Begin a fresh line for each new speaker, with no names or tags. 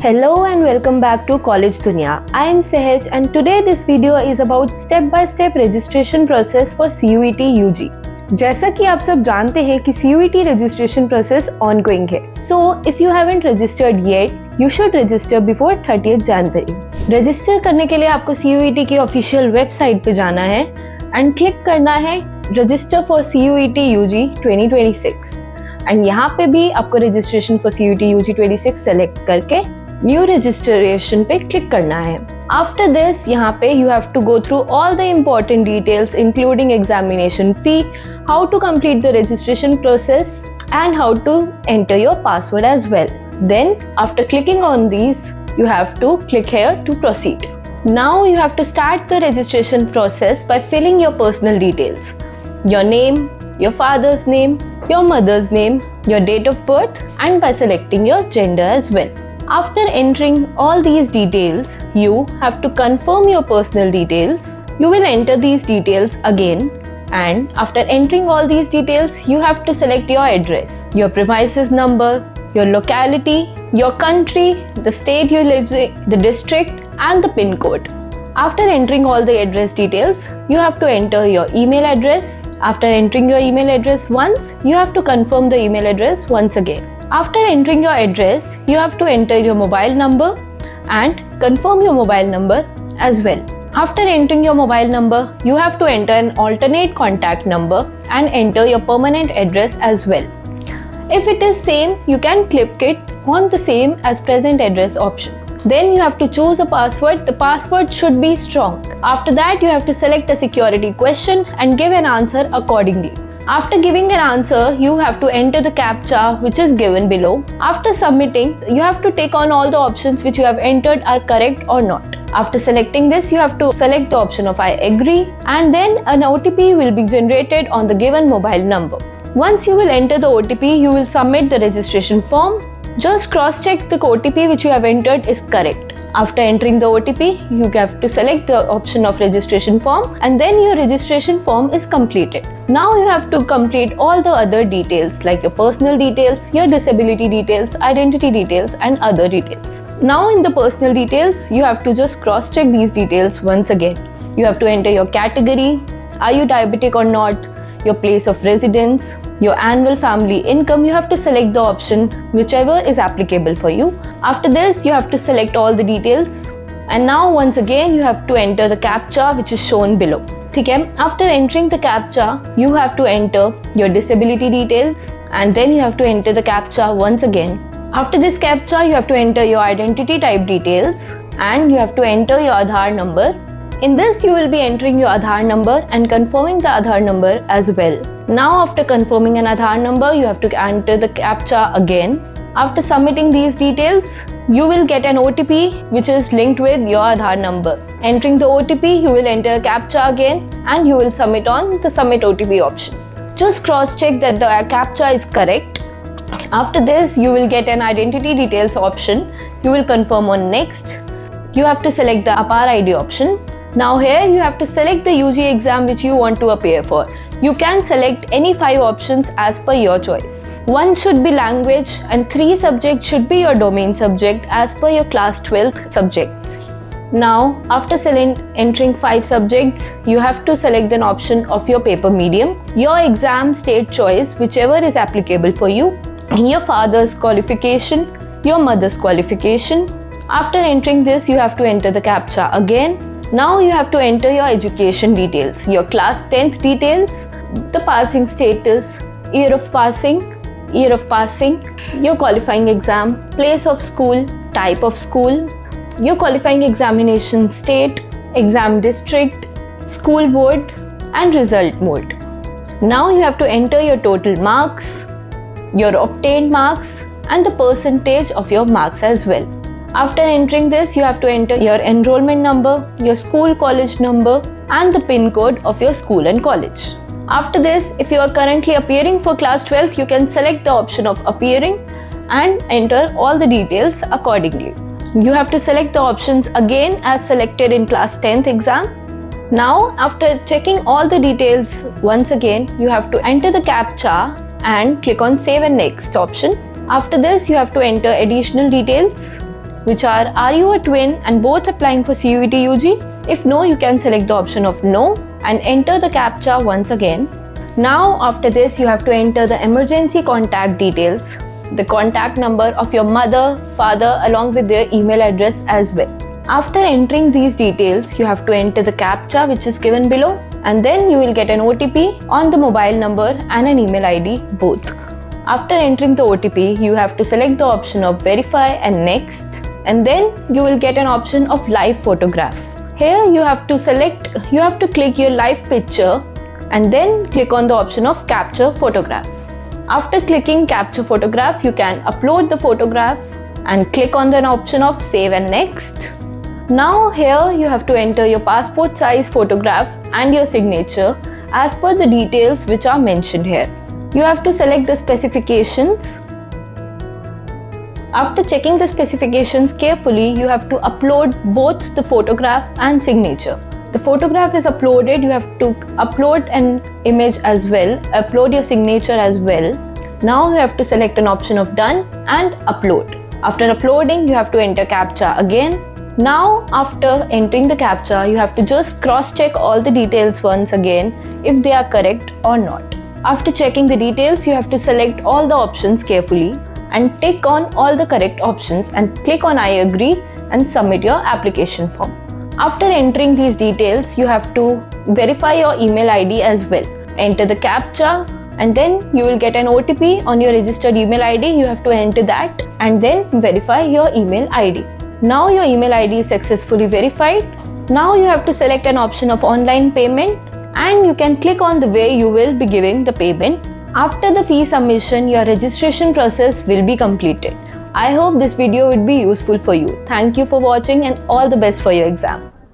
Hello and welcome back to College Dunya. I am Sehaj and today this video is about step-by-step registration process for CUET UG. जैसा कि आप सब जानते हैं कि CUET registration process ongoing है. So if you haven't registered yet, you should register before 30th January. Register करने के लिए आपको CUET की official website पे जाना है and click करना है Register for CUET UG 2026. And यहाँ पे भी आपको registration for CUET UG 26 select करके न्यू रजिस्ट्रेशन पे क्लिक करना है. आफ्टर दिस यहाँ पे you have to go through all the important details including examination fee, how to complete the registration process and how to enter your password as well. Then after clicking on these you have to click here to proceed. Now you have to start the registration process by filling your personal details, your name, your father's name, your mother's name, your date of birth, and by selecting your gender as well. After entering all these details, you have to confirm your personal details. You will enter these details again, and after entering all these details, you have to select your address, your premises number, your locality, your country, the state you live in, the district, and the PIN code. After entering all the address details, you have to enter your email address. After entering your email address once, you have to confirm the email address once again. After entering your address, you have to enter your mobile number and confirm your mobile number as well. After entering your mobile number, you have to enter an alternate contact number and enter your permanent address as well. If it is same, you can click it on the same as present address option. Then you have to choose a password. The password should be strong. After that, you have to select a security question and give an answer accordingly. After giving an answer, you have to enter the CAPTCHA which is given below. After submitting, you have to take on all the options which you have entered are correct or not. After selecting this, you have to select the option of I agree, and then an OTP will be generated on the given mobile number. Once you will enter the OTP, you will submit the registration form. Just cross-check the OTP which you have entered is correct. After entering the OTP, you have to select the option of registration form and then your registration form is completed. Now you have to complete all the other details like your personal details, your disability details, identity details and other details. Now in the personal details, you have to just cross-check these details once again. You have to enter your category, are you diabetic or not, your place of residence, your annual family income. You have to select the option whichever is applicable for you. After this, you have to select all the details and now once again you have to enter the CAPTCHA which is shown below. Okay? After entering the CAPTCHA, you have to enter your disability details and then you have to enter the CAPTCHA once again. After this CAPTCHA, you have to enter your identity type details and you have to enter your Aadhaar number. In this, you will be entering your Aadhaar number and confirming the Aadhaar number as well. Now, after confirming an Aadhaar number, you have to enter the CAPTCHA again. After submitting these details, you will get an OTP which is linked with your Aadhaar number. Entering the OTP, you will enter a CAPTCHA again and you will submit on the Submit OTP option. Just cross-check that the CAPTCHA is correct. After this, you will get an identity details option. You will confirm on Next. You have to select the APAR ID option. Now here you have to select the UG exam which you want to appear for. You can select any 5 options as per your choice. 1 should be language and 3 subjects should be your domain subject as per your class 12th subjects. Now after entering 5 subjects, you have to select an option of your paper medium, your exam state choice whichever is applicable for you, your father's qualification, your mother's qualification. After entering this, you have to enter the CAPTCHA again. Now you have to enter your education details, your class 10th details, the passing status, year of passing, your qualifying exam, place of school, type of school, your qualifying examination state, exam district, school board and result mode. Now you have to enter your total marks, your obtained marks and the percentage of your marks as well. After entering this, you have to enter your enrollment number, your school college number and the PIN code of your school and college. After this, if you are currently appearing for class 12th, you can select the option of appearing and enter all the details accordingly. You have to select the options again as selected in class 10th exam. Now, after checking all the details once again, you have to enter the CAPTCHA and click on Save and Next option. After this, you have to enter additional details. which are you a twin and both applying for CUET UG? If no, you can select the option of no and enter the CAPTCHA once again. Now after this, you have to enter the emergency contact details, the contact number of your mother, father along with their email address as well. After entering these details, you have to enter the CAPTCHA which is given below, and then you will get an OTP on the mobile number and an email ID both. After entering the OTP, you have to select the option of verify and next, and then you will get an option of live photograph. Here you have to click your live picture and then click on the option of capture photograph. After clicking capture photograph, you can upload the photograph and click on the option of save and next. Now here you have to enter your passport size photograph and your signature as per the details which are mentioned here. You have to select the specifications. After checking the specifications carefully, you have to upload both the photograph and signature. The photograph is uploaded, you have to upload an image as well, upload your signature as well. Now you have to select an option of done and upload. After uploading, you have to enter CAPTCHA again. Now after entering the CAPTCHA, you have to just cross-check all the details once again if they are correct or not. After checking the details, you have to select all the options carefully and tick on all the correct options and click on I agree and submit your application form. After entering these details, you have to verify your email ID as well. Enter the CAPTCHA and then you will get an OTP on your registered email ID. You have to enter that and then verify your email ID. Now your email ID is successfully verified. Now you have to select an option of online payment and you can click on the way you will be giving the payment. After the fee submission, your registration process will be completed. I hope this video would be useful for you. Thank you for watching and all the best for your exam.